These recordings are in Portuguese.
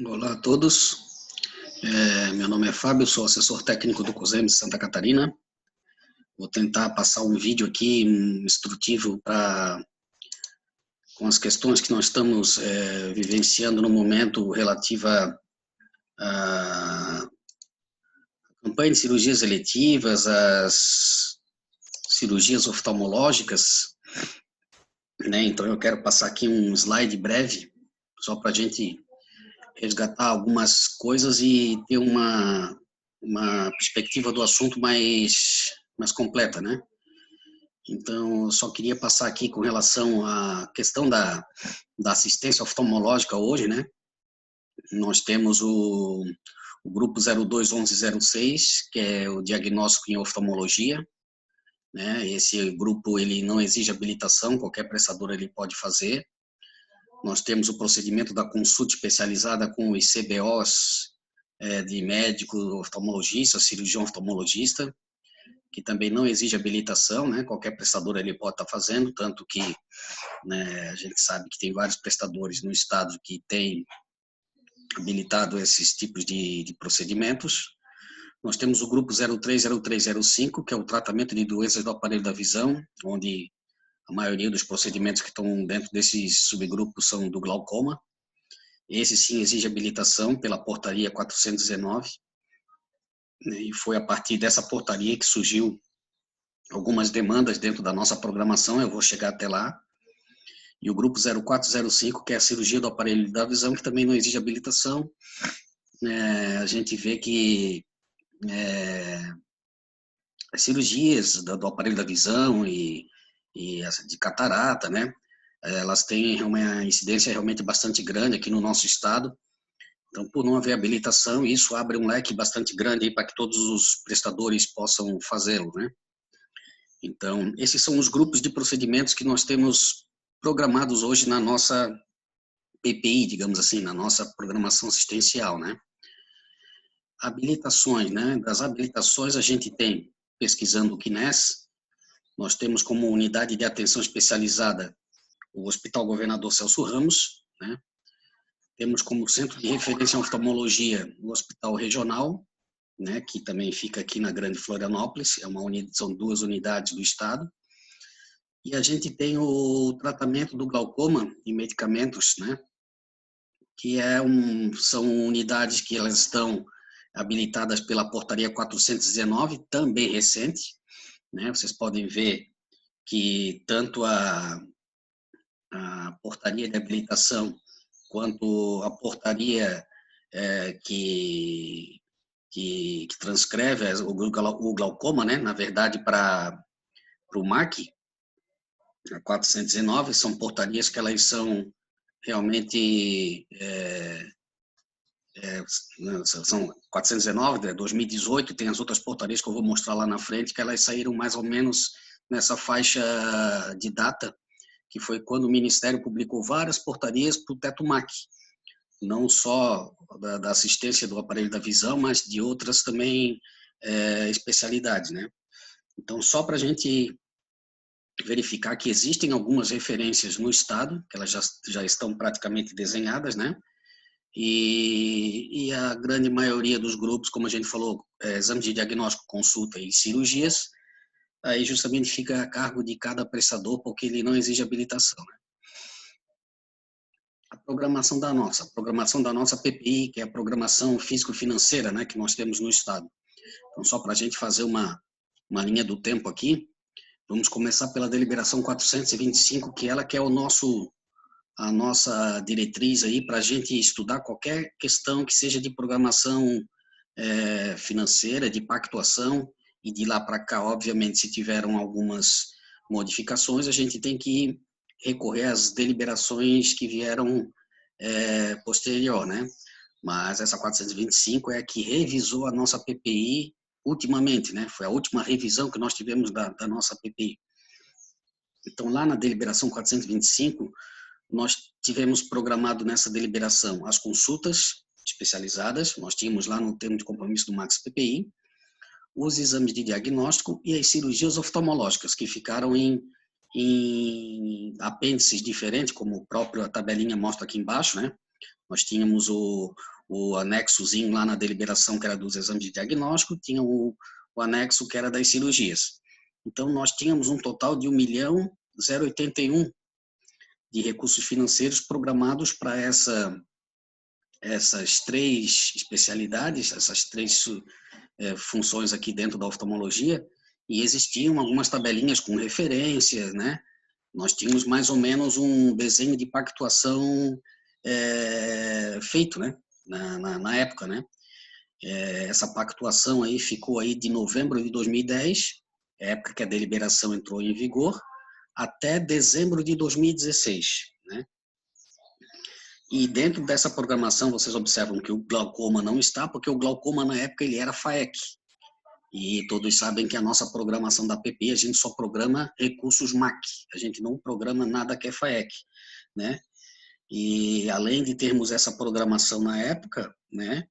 Olá a todos, meu nome é Fábio, sou assessor técnico do COSEMS de Santa Catarina. Vou tentar passar um vídeo aqui instrutivo com as questões que nós estamos vivenciando no momento relativa à campanha de cirurgias eletivas, às cirurgias oftalmológicas, né? Então eu quero passar aqui um slide breve, só para a gente resgatar algumas coisas e ter uma perspectiva do assunto mais completa, né? Então, eu só queria passar aqui com relação à questão da assistência oftalmológica hoje, né? Nós temos o grupo 021106, que é o diagnóstico em oftalmologia, né? Esse grupo, ele não exige habilitação, qualquer prestador ele pode fazer. Nós temos o procedimento da consulta especializada com os CBOs de médico oftalmologista, cirurgião oftalmologista, que também não exige habilitação, né? Qualquer prestador ele pode estar fazendo, tanto que, né, a gente sabe que tem vários prestadores no estado que têm habilitado esses tipos de procedimentos. Nós temos o grupo 030305, que é o tratamento de doenças do aparelho da visão, onde a maioria dos procedimentos que estão dentro desses subgrupos são do glaucoma. Esse sim exige habilitação pela portaria 419, né, e foi a partir dessa portaria que surgiu algumas demandas dentro da nossa programação, eu vou chegar até lá. E o grupo 0405, que é a cirurgia do aparelho da visão, que também não exige habilitação. A gente vê que as cirurgias do aparelho da visão e de catarata, né, elas têm uma incidência realmente bastante grande aqui no nosso estado. Então, por não haver habilitação, isso abre um leque bastante grande para que todos os prestadores possam fazê-lo, né? Então, esses são os grupos de procedimentos que nós temos programados hoje na nossa PPI, digamos assim, na nossa programação assistencial, né? Habilitações, né? Das habilitações a gente tem, pesquisando o CNES, nós temos como unidade de atenção especializada o Hospital Governador Celso Ramos, né? Temos como centro de referência em oftalmologia o Hospital Regional, né? Que também fica aqui na Grande Florianópolis, são duas unidades do estado. E a gente tem o tratamento do glaucoma e medicamentos, né? Que são unidades que elas estão habilitadas pela portaria 419, também recente, né? Vocês podem ver que tanto a portaria de habilitação quanto a portaria que transcreve o glaucoma, né? Na verdade, para o MAC, a 419, são portarias que elas são realmente são 419, de 2018, tem as outras portarias que eu vou mostrar lá na frente, que elas saíram mais ou menos nessa faixa de data, que foi quando o Ministério publicou várias portarias para o teto MAC, não só da assistência do aparelho da visão, mas de outras também especialidades, né? Então, só para a gente verificar que existem algumas referências no estado, que elas já estão praticamente desenhadas, né? E a grande maioria dos grupos, como a gente falou, exames de diagnóstico, consulta e cirurgias, aí justamente fica a cargo de cada prestador, porque ele não exige habilitação, né? A programação da nossa PPI, que é a programação físico-financeira, né, que nós temos no estado. Então, só para a gente fazer uma linha do tempo aqui, vamos começar pela deliberação 425, que ela que é a nossa diretriz aí para a gente estudar qualquer questão que seja de programação financeira, de pactuação, e de lá para cá, obviamente, se tiveram algumas modificações, a gente tem que recorrer às deliberações que vieram posterior, né? Mas essa 425 é a que revisou a nossa PPI ultimamente, né? Foi a última revisão que nós tivemos da nossa PPI. Então, lá na deliberação 425, nós tivemos programado nessa deliberação as consultas especializadas, nós tínhamos lá no termo de compromisso do Max PPI, os exames de diagnóstico e as cirurgias oftalmológicas, que ficaram em apêndices diferentes, como a própria tabelinha mostra aqui embaixo, né? Nós tínhamos o anexozinho lá na deliberação, que era dos exames de diagnóstico, tinha o anexo que era das cirurgias. Então, nós tínhamos um total de 1.081 de recursos financeiros programados para essas três especialidades, essas três funções aqui dentro da oftalmologia, e existiam algumas tabelinhas com referências, né? Nós tínhamos mais ou menos um desenho de pactuação feito, né? Na época, né? Essa pactuação aí ficou aí de novembro de 2010, época que a deliberação entrou em vigor, até dezembro de 2016, né? E dentro dessa programação, vocês observam que o glaucoma não está, porque o glaucoma, na época, ele era FAEC. E todos sabem que a nossa programação da PP, a gente só programa recursos MAC. A gente não programa nada que é FAEC, né? E além de termos essa programação na época, né?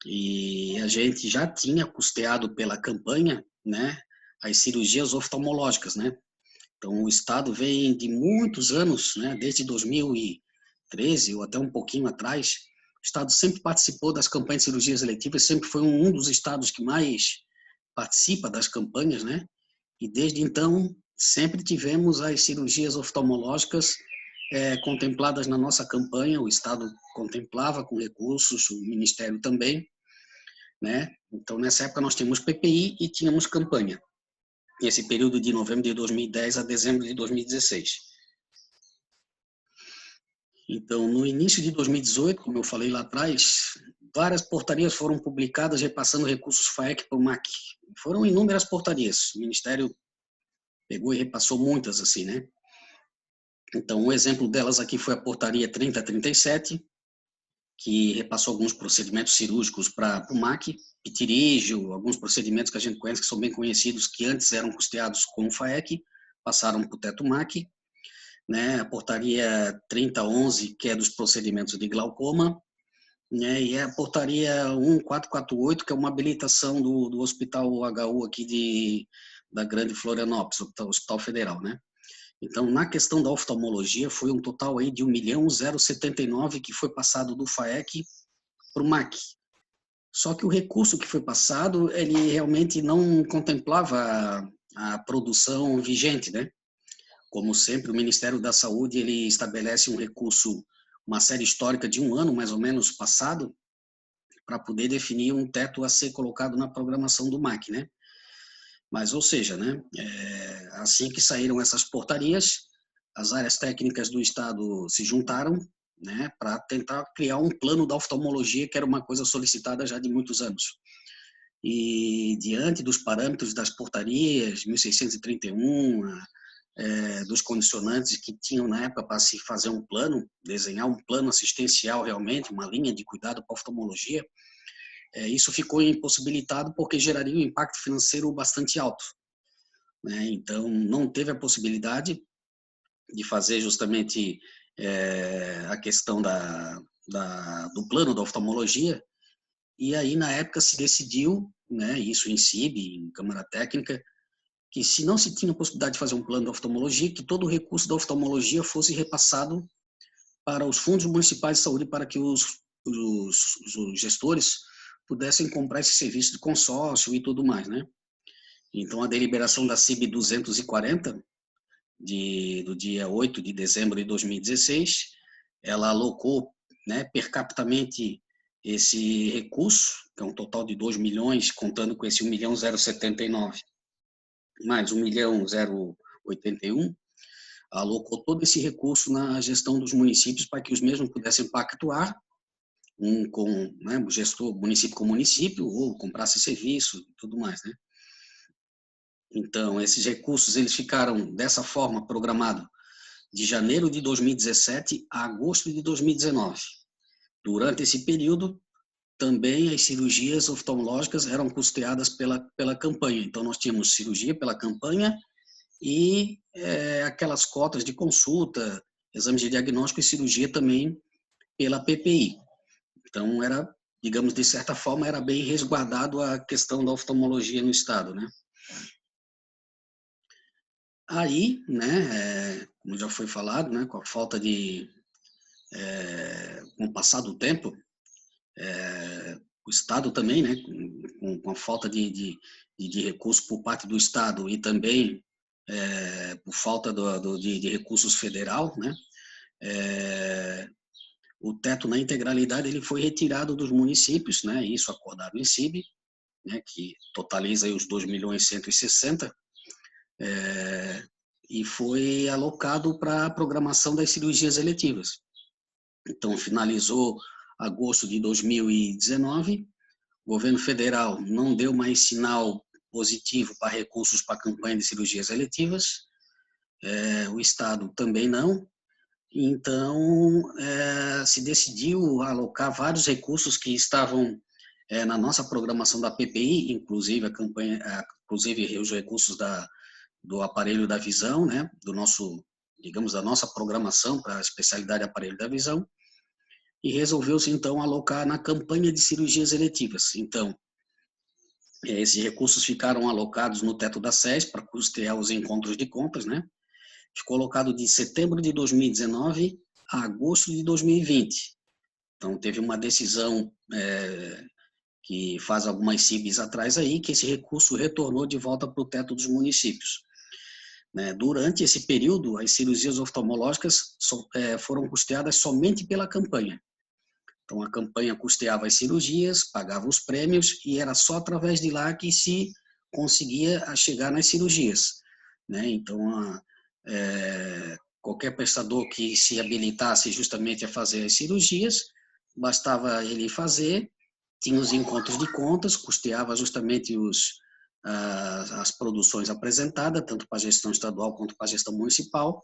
E a gente já tinha custeado pela campanha, né? As cirurgias oftalmológicas, né? Então, o Estado vem de muitos anos, né? Desde 2013 ou até um pouquinho atrás, o Estado sempre participou das campanhas de cirurgias eletivas, sempre foi um dos estados que mais participa das campanhas, né? E desde então, sempre tivemos as cirurgias oftalmológicas contempladas na nossa campanha, o Estado contemplava com recursos, o Ministério também, né? Então, nessa época, nós tínhamos PPI e tínhamos campanha. Esse período de novembro de 2010 a dezembro de 2016. Então, no início de 2018, como eu falei lá atrás, várias portarias foram publicadas repassando recursos FAEC para o MAC. Foram inúmeras portarias. O Ministério pegou e repassou muitas, assim, né? Então, um exemplo delas aqui foi a portaria 3037, que repassou alguns procedimentos cirúrgicos para o MAC, pitirígio, alguns procedimentos que a gente conhece, que são bem conhecidos, que antes eram custeados com o FAEC, passaram para o teto MAC, né? A portaria 3011, que é dos procedimentos de glaucoma, né? E a portaria 1448, que é uma habilitação do Hospital HU aqui da Grande Florianópolis, Hospital Federal, né? Então, na questão da oftalmologia, foi um total aí de 1.079 que foi passado do FAEC para o MAC. Só que o recurso que foi passado, ele realmente não contemplava a produção vigente, né? Como sempre, o Ministério da Saúde, ele estabelece um recurso, uma série histórica de um ano, mais ou menos, passado, para poder definir um teto a ser colocado na programação do MAC, né? Mas, ou seja, né, assim que saíram essas portarias, as áreas técnicas do Estado se juntaram, né, para tentar criar um plano da oftalmologia, que era uma coisa solicitada já de muitos anos. E, diante dos parâmetros das portarias, 1631, dos condicionantes que tinham na época para se fazer um plano, desenhar um plano assistencial realmente, uma linha de cuidado para a oftalmologia, isso ficou impossibilitado porque geraria um impacto financeiro bastante alto, né? Então, não teve a possibilidade de fazer justamente a questão do plano da oftalmologia, e aí, na época, se decidiu, né, isso em CIB, em Câmara Técnica, que se não se tinha possibilidade de fazer um plano de oftalmologia, que todo o recurso da oftalmologia fosse repassado para os fundos municipais de saúde, para que os gestores pudessem comprar esse serviço de consórcio e tudo mais, né? Então, a deliberação da CIB 240, do dia 8 de dezembro de 2016, ela alocou, né, per capitamente esse recurso, que é um total de 2 milhões, contando com esse 1.079, mais 1.081, alocou todo esse recurso na gestão dos municípios para que os mesmos pudessem pactuar com, né, o gestor, município com município, ou comprasse serviço e tudo mais, né? Então, esses recursos, eles ficaram dessa forma programados de janeiro de 2017 a agosto de 2019. Durante esse período, também as cirurgias oftalmológicas eram custeadas pela campanha. Então, nós tínhamos cirurgia pela campanha e aquelas cotas de consulta, exames de diagnóstico e cirurgia também pela PPI. Então, era, digamos, de certa forma, era bem resguardado a questão da oftalmologia no Estado, né? Aí, né, como já foi falado, né, com a falta de com o passar do tempo, o Estado também, né, com a falta de recursos por parte do Estado e também por falta de recursos federal, né, o teto na integralidade ele foi retirado dos municípios, né, isso acordado em CIB, né, que totaliza aí os 2.160.000, e foi alocado para a programação das cirurgias eletivas. Então, finalizou agosto de 2019, o governo federal não deu mais sinal positivo para recursos para a campanha de cirurgias eletivas, o Estado também não, então se decidiu alocar vários recursos que estavam na nossa programação da PPI, inclusive a campanha, inclusive os recursos do aparelho da visão, né, do nosso, digamos, da nossa programação para a especialidade aparelho da visão, e resolveu-se então alocar na campanha de cirurgias eletivas. Então, esses recursos ficaram alocados no teto da SES para custear os encontros de compras, né? Ficou alocado de setembro de 2019 a agosto de 2020. Então, teve uma decisão que faz algumas CIBs atrás aí, que esse recurso retornou de volta para o teto dos municípios. Durante esse período, as cirurgias oftalmológicas foram custeadas somente pela campanha. Então, a campanha custeava as cirurgias, pagava os prêmios e era só através de lá que se conseguia chegar nas cirurgias. Então, qualquer prestador que se habilitasse justamente a fazer as cirurgias, bastava ele fazer, tinha os encontros de contas, custeava justamente as produções apresentadas, tanto para a gestão estadual quanto para a gestão municipal,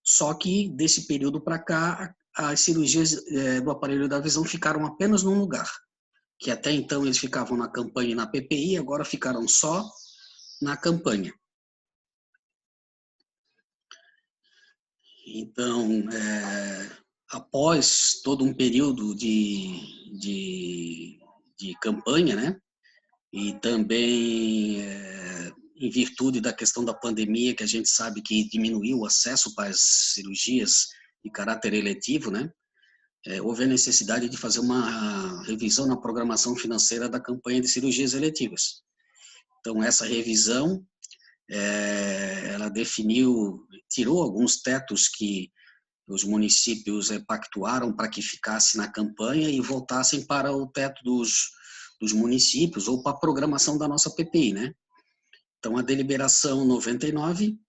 só que desse período para cá, as cirurgias do aparelho da visão ficaram apenas num lugar, que até então eles ficavam na campanha e na PPI, agora ficaram só na campanha. Então, após todo um período de campanha, né, e também em virtude da questão da pandemia, que a gente sabe que diminuiu o acesso para as cirurgias de caráter eletivo, né, houve a necessidade de fazer uma revisão na programação financeira da campanha de cirurgias eletivas. Então, essa revisão, ela tirou alguns tetos que os municípios pactuaram para que ficasse na campanha e voltassem para o teto dos municípios ou para a programação da nossa PPI, né? Então, a deliberação 99,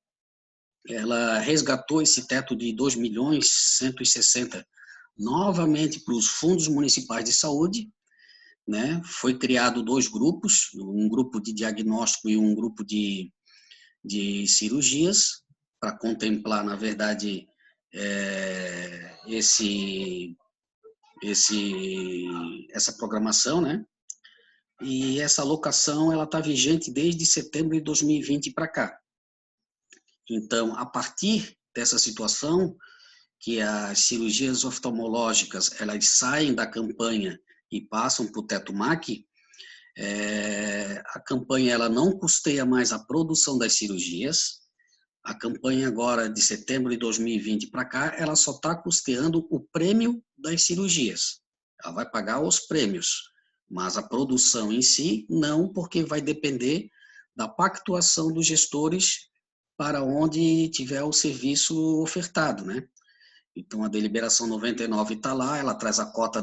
ela resgatou esse teto de 2.160.000 novamente para os fundos municipais de saúde, né? Foi criado 2 grupos, um grupo de diagnóstico e um grupo de cirurgias, para contemplar, na verdade, essa programação, né? E essa alocação ela está vigente desde setembro de 2020 para cá. Então, a partir dessa situação, que as cirurgias oftalmológicas elas saem da campanha e passam para o teto MAC, a campanha ela não custeia mais a produção das cirurgias. A campanha agora de setembro de 2020 para cá, ela só está custeando o prêmio das cirurgias. Ela vai pagar os prêmios, mas a produção em si não, porque vai depender da pactuação dos gestores para onde tiver o serviço ofertado, né? Então, a deliberação 99 está lá, ela traz a cota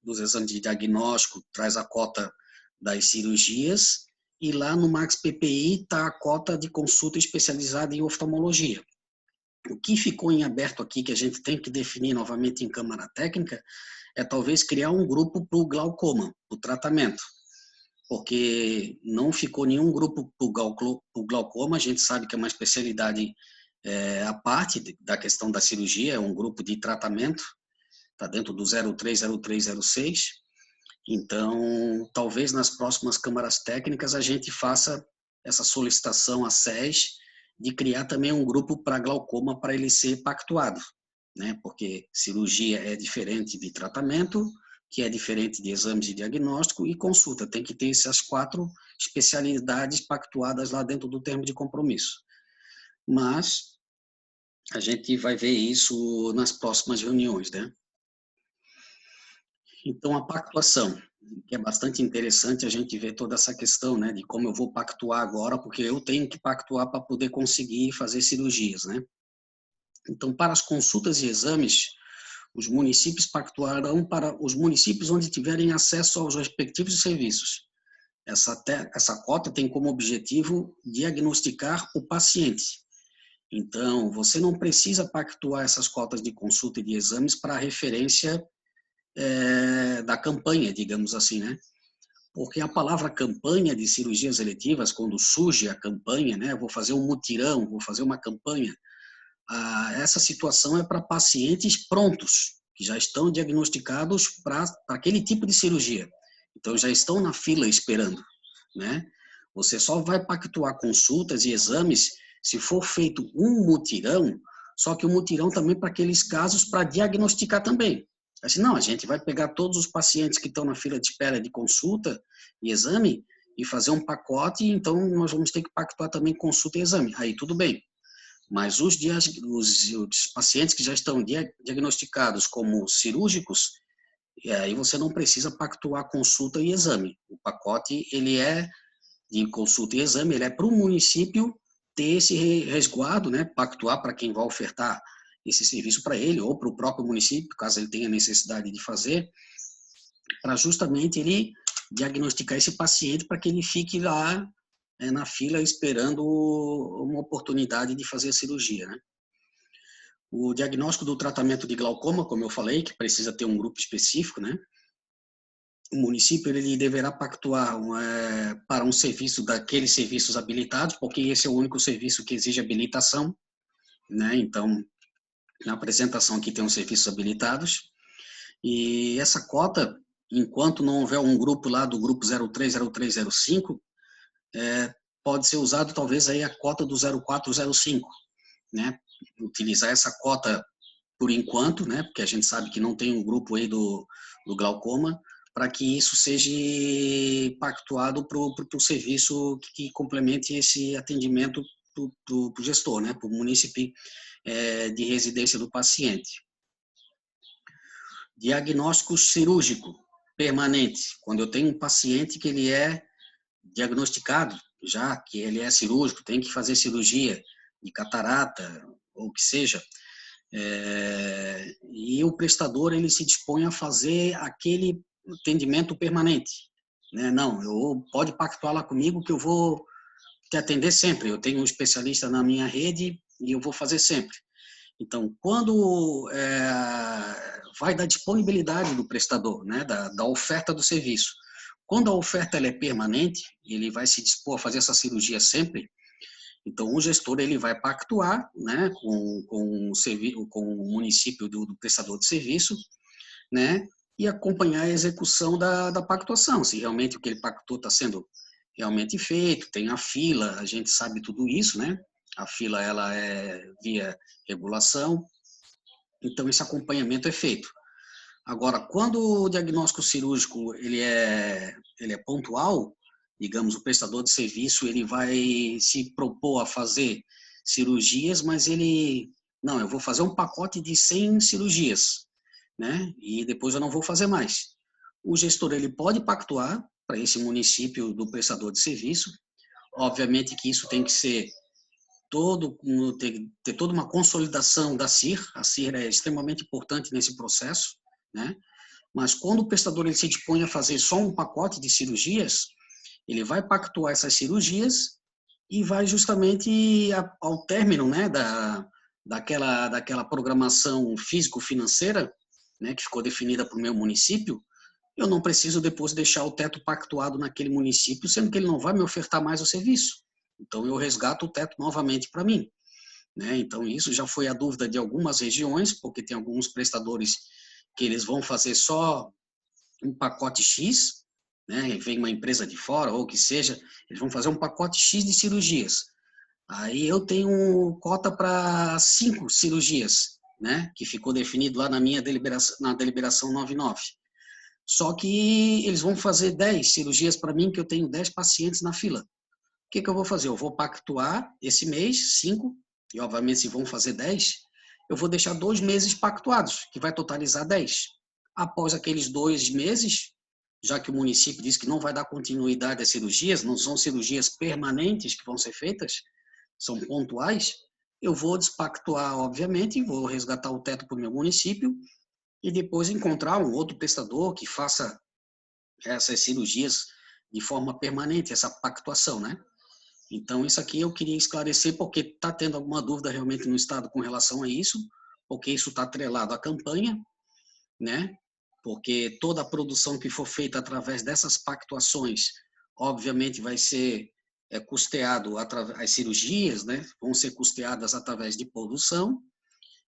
dos exames de diagnóstico, traz a cota das cirurgias, e lá no Max PPI está a cota de consulta especializada em oftalmologia. O que ficou em aberto aqui, que a gente tem que definir novamente em Câmara Técnica, é talvez criar um grupo para o glaucoma, para o tratamento, porque não ficou nenhum grupo para o glaucoma, a gente sabe que é uma especialidade à parte da questão da cirurgia, é um grupo de tratamento, está dentro do 03, 03, 06, então talvez nas próximas câmaras técnicas a gente faça essa solicitação à SES de criar também um grupo para glaucoma para ele ser pactuado, né? Porque cirurgia é diferente de tratamento, que é diferente de exames de diagnóstico e consulta, tem que ter essas 4 especialidades pactuadas lá dentro do termo de compromisso. Mas a gente vai ver isso nas próximas reuniões, né? Então, a pactuação, que é bastante interessante a gente ver toda essa questão, né, de como eu vou pactuar agora, porque eu tenho que pactuar para poder conseguir fazer cirurgias, né? Então, para as consultas e exames, os municípios pactuarão para os municípios onde tiverem acesso aos respectivos serviços. Essa cota tem como objetivo diagnosticar o paciente. Então, você não precisa pactuar essas cotas de consulta e de exames para a referência da campanha, digamos assim, né? Porque a palavra campanha de cirurgias eletivas, quando surge a campanha, né? Vou fazer um mutirão, vou fazer uma campanha. Essa situação é para pacientes prontos, que já estão diagnosticados para aquele tipo de cirurgia. Então, já estão na fila esperando, né? Você só vai pactuar consultas e exames se for feito um mutirão, só que o mutirão também para aqueles casos para diagnosticar também. Assim, não, a gente vai pegar todos os pacientes que estão na fila de espera de consulta e exame e fazer um pacote, então nós vamos ter que pactuar também consulta e exame. Aí tudo bem. Mas os pacientes que já estão diagnosticados como cirúrgicos, aí você não precisa pactuar consulta e exame. O pacote, ele é de consulta e exame, ele é para o município ter esse resguardo, né, pactuar para quem vai ofertar esse serviço para ele, ou para o próprio município, caso ele tenha necessidade de fazer, para justamente ele diagnosticar esse paciente para que ele fique lá na fila esperando uma oportunidade de fazer a cirurgia, né? O diagnóstico do tratamento de glaucoma, como eu falei, que precisa ter um grupo específico, né? O município ele deverá pactuar para um serviço daqueles serviços habilitados, porque esse é o único serviço que exige habilitação, né? Então, na apresentação aqui tem os serviços habilitados, e essa cota, enquanto não houver um grupo lá do grupo 030305, pode ser usado talvez aí a cota do 0405, né? Utilizar essa cota por enquanto, né? Porque a gente sabe que não tem um grupo aí do glaucoma, para que isso seja pactuado para o serviço que complemente esse atendimento para o gestor, né? Para o munícipe de residência do paciente. Diagnóstico cirúrgico permanente, quando eu tenho um paciente que ele é diagnosticado, já que ele é cirúrgico, tem que fazer cirurgia de catarata, ou o que seja, e o prestador ele se dispõe a fazer aquele atendimento permanente, né? Não, pode pactuar lá comigo que eu vou te atender sempre, eu tenho um especialista na minha rede e eu vou fazer sempre. Então, quando vai da disponibilidade do prestador, né, da oferta do serviço. Quando a oferta ela é permanente, ele vai se dispor a fazer essa cirurgia sempre, então o gestor ele vai pactuar, né, com o município do prestador de serviço, né, e acompanhar a execução da pactuação, se realmente o que ele pactou está sendo realmente feito, tem a fila, a gente sabe tudo isso, né? A fila ela é via regulação, então esse acompanhamento é feito. Agora, quando o diagnóstico cirúrgico ele é pontual, digamos, o prestador de serviço ele vai se propor a fazer cirurgias, mas não, eu vou fazer um pacote de 100 cirurgias, né? E depois eu não vou fazer mais. O gestor ele pode pactuar para esse município do prestador de serviço. Obviamente que isso tem que ser ter toda uma consolidação da CIR. A CIR é extremamente importante nesse processo, né? Mas quando o prestador ele se dispõe a fazer só um pacote de cirurgias, ele vai pactuar essas cirurgias e vai justamente ao término, né, daquela programação físico-financeira, né, que ficou definida para o meu município, eu não preciso depois deixar o teto pactuado naquele município, sendo que ele não vai me ofertar mais o serviço. Então, eu resgato o teto novamente para mim, né? Então, isso já foi a dúvida de algumas regiões, porque tem alguns prestadores que eles vão fazer só um pacote X, né? Vem uma empresa de fora, ou o que seja, eles vão fazer um pacote X de cirurgias. Aí eu tenho cota para 5 cirurgias, né? Que ficou definido lá na minha deliberação 99. Só que eles vão fazer 10 cirurgias para mim, que eu tenho 10 pacientes na fila. O que eu vou fazer? Eu vou pactuar esse mês, 5, que obviamente se vão fazer 10, eu vou deixar 2 meses pactuados, que vai totalizar 10. Após aqueles 2 meses, já que o município disse que não vai dar continuidade às cirurgias, não são cirurgias permanentes que vão ser feitas, são pontuais, eu vou despactuar, obviamente, vou resgatar o teto para o meu município e depois encontrar um outro prestador que faça essas cirurgias de forma permanente, essa pactuação, né? Então, isso aqui eu queria esclarecer, porque está tendo alguma dúvida realmente no Estado com relação a isso, porque isso está atrelado à campanha, né? Porque toda a produção que for feita através dessas pactuações, obviamente vai ser custeado as cirurgias, né? Vão ser custeadas através de produção,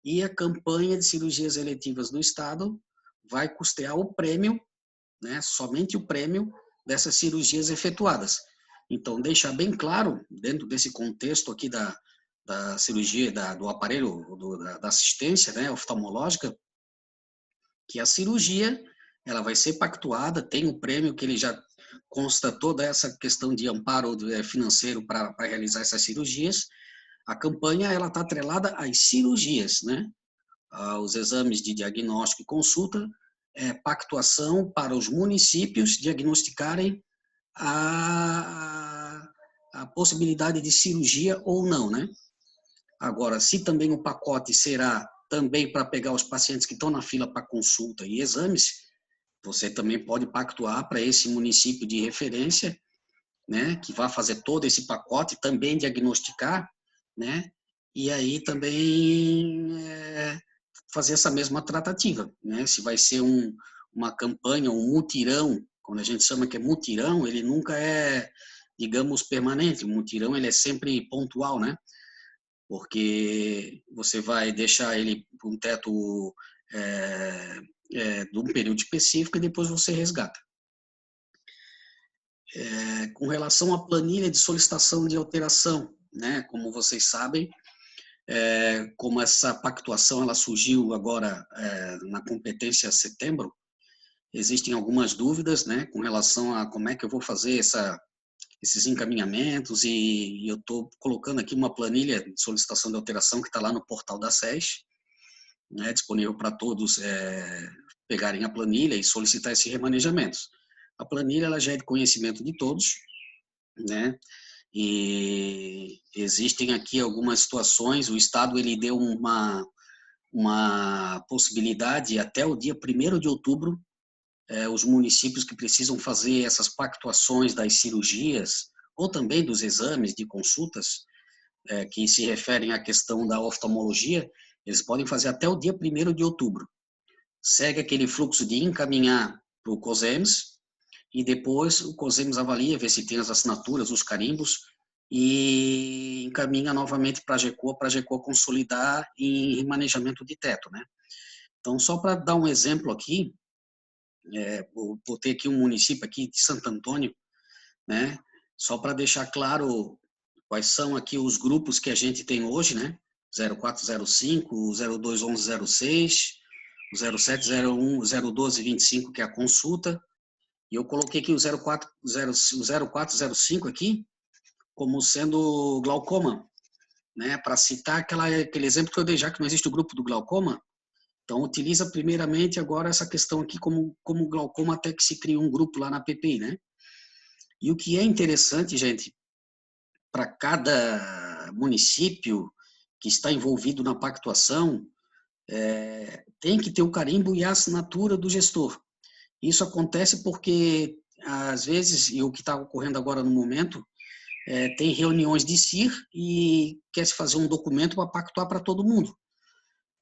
e a campanha de cirurgias eletivas do Estado vai custear o prêmio, né? Somente o prêmio dessas cirurgias efetuadas. Então, deixar bem claro, dentro desse contexto aqui da cirurgia, do aparelho, da assistência, né, oftalmológica, que a cirurgia ela vai ser pactuada, tem o prêmio que ele já consta toda essa questão de amparo financeiro para realizar essas cirurgias. A campanha ela está atrelada às cirurgias, né? Aos exames de diagnóstico e consulta, pactuação para os municípios diagnosticarem a possibilidade de cirurgia ou não, né? Agora, se também o pacote será também para pegar os pacientes que estão na fila para consulta e exames, você também pode pactuar para esse município de referência, né, que vai fazer todo esse pacote, também diagnosticar, né, e aí também fazer essa mesma tratativa, né, se vai ser uma campanha, um mutirão, quando a gente chama que é mutirão, ele nunca é, digamos, permanente, o mutirão ele é sempre pontual, né, porque você vai deixar ele com um teto de um período específico e depois você resgata. Com relação à planilha de solicitação de alteração, né, como vocês sabem, como essa pactuação ela surgiu agora na competência setembro, existem algumas dúvidas, né, com relação a como é que eu vou fazer esses encaminhamentos, e eu estou colocando aqui uma planilha de solicitação de alteração que está lá no portal da SES, né, disponível para todos pegarem a planilha e solicitar esses remanejamentos. A planilha ela já é de conhecimento de todos, né, e existem aqui algumas situações, o Estado ele deu uma possibilidade até o dia 1º de outubro, os municípios que precisam fazer essas pactuações das cirurgias, ou também dos exames de consultas, que se referem à questão da oftalmologia, eles podem fazer até o dia 1º de outubro. Segue aquele fluxo de encaminhar para o COSEMS, e depois o COSEMS avalia, vê se tem as assinaturas, os carimbos, e encaminha novamente para a GECOA consolidar em remanejamento de teto, né? Então, só para dar um exemplo aqui, vou ter aqui um município aqui de Santo Antônio, né? Só para deixar claro quais são aqui os grupos que a gente tem hoje, né? 0405, 021106, o 0701, 01225, que é a consulta, e eu coloquei aqui o 0405 aqui como sendo glaucoma, né? Para citar aquele exemplo que eu dei, já que não existe o grupo do glaucoma, então utiliza primeiramente agora essa questão aqui como glaucoma, até que se cria um grupo lá na PPI, né? E o que é interessante, gente, para cada município que está envolvido na pactuação, tem que ter o carimbo e a assinatura do gestor. Isso acontece porque, às vezes, e o que está ocorrendo agora no momento, tem reuniões de CIR e quer se fazer um documento para pactuar para todo mundo.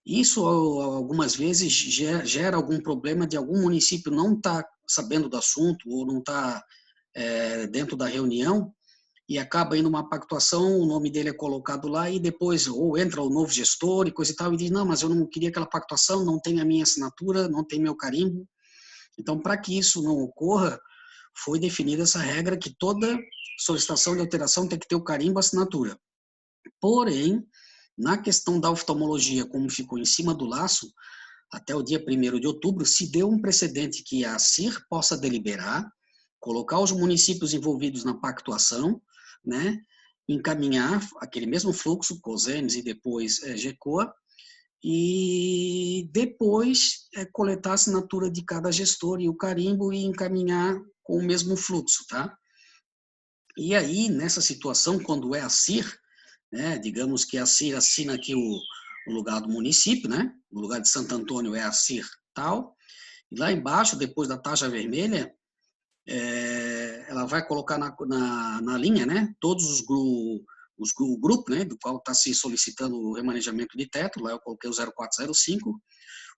Isso, algumas vezes, gera algum problema de algum município não estar sabendo do assunto ou não estar dentro da reunião, e acaba indo uma pactuação, o nome dele é colocado lá e depois ou entra o novo gestor e coisa e tal, e diz, não, mas eu não queria aquela pactuação, não tem a minha assinatura, não tem meu carimbo. Então, para que isso não ocorra, foi definida essa regra que toda solicitação de alteração tem que ter o carimbo e a assinatura. Porém, na questão da oftalmologia, como ficou em cima do laço, até o dia 1º de outubro, se deu um precedente que a CIR possa deliberar, colocar os municípios envolvidos na pactuação, né, encaminhar aquele mesmo fluxo, COSEMS e depois GECOA, e depois coletar a assinatura de cada gestor e o carimbo e encaminhar com o mesmo fluxo, tá? E aí, nessa situação, quando é a CIR, né, digamos que a CIR assina aqui o lugar do município, né? O lugar de Santo Antônio é a CIR tal, e lá embaixo, depois da taxa vermelha, ela vai colocar na linha, né, todos o grupo, né, do qual está se solicitando o remanejamento de teto, lá eu coloquei o 0405,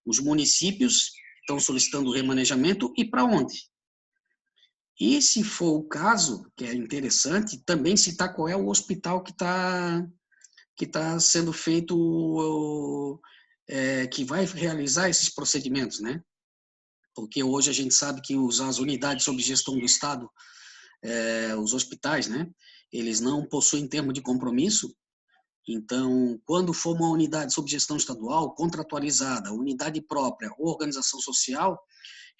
os municípios estão solicitando o remanejamento e para onde? E se for o caso, que é interessante, também citar qual é o hospital que tá sendo feito, que vai realizar esses procedimentos, né? Porque hoje a gente sabe que as unidades sob gestão do Estado, os hospitais, né? Eles não possuem termo de compromisso. Então, quando for uma unidade sob gestão estadual, contratualizada, unidade própria, organização social,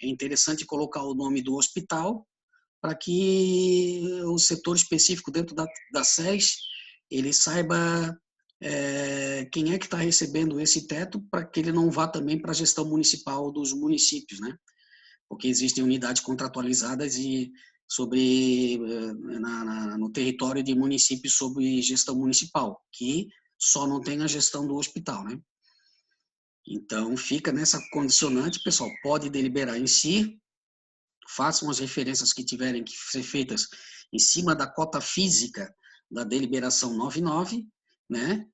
é interessante colocar o nome do hospital para que o setor específico dentro da SES ele saiba quem é que está recebendo esse teto, para que ele não vá também para a gestão municipal dos municípios, né? Porque existem unidades contratualizadas e no território de municípios sob gestão municipal, que só não tem a gestão do hospital, né? Então, fica nessa condicionante, pessoal, pode deliberar em si, façam as referências que tiverem que ser feitas em cima da cota física da deliberação 99, né?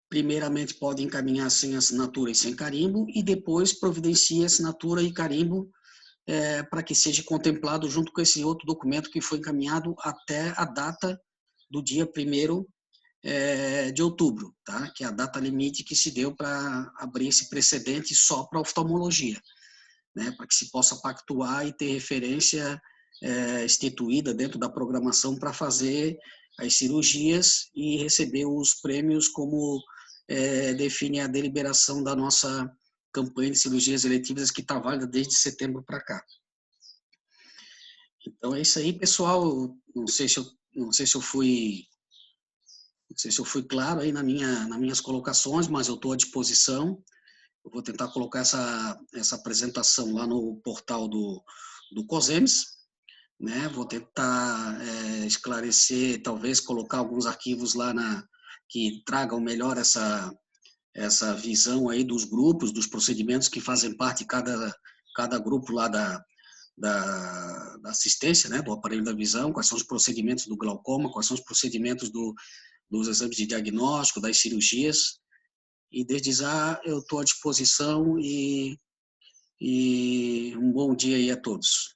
Primeiramente, pode encaminhar sem assinatura e sem carimbo, e depois providencia assinatura e carimbo para que seja contemplado junto com esse outro documento que foi encaminhado até a data do dia 1º de outubro, tá? Que é a data limite que se deu para abrir esse precedente só para oftalmologia, né? Para que se possa pactuar e ter referência instituída dentro da programação para fazer as cirurgias e receber os prêmios como define a deliberação da nossa campanha de cirurgias eletivas que está válida desde setembro para cá. Então é isso aí, pessoal. Não sei se eu fui claro aí nas minhas colocações, mas eu estou à disposição. Eu vou tentar colocar essa apresentação lá no portal do COSEMS, né? Vou tentar esclarecer, talvez colocar alguns arquivos lá que tragam melhor essa visão aí dos grupos, dos procedimentos que fazem parte de cada grupo lá da assistência, né, do aparelho da visão, quais são os procedimentos do glaucoma, quais são os procedimentos dos exames de diagnóstico, das cirurgias, e desde já eu estou à disposição e um bom dia aí a todos.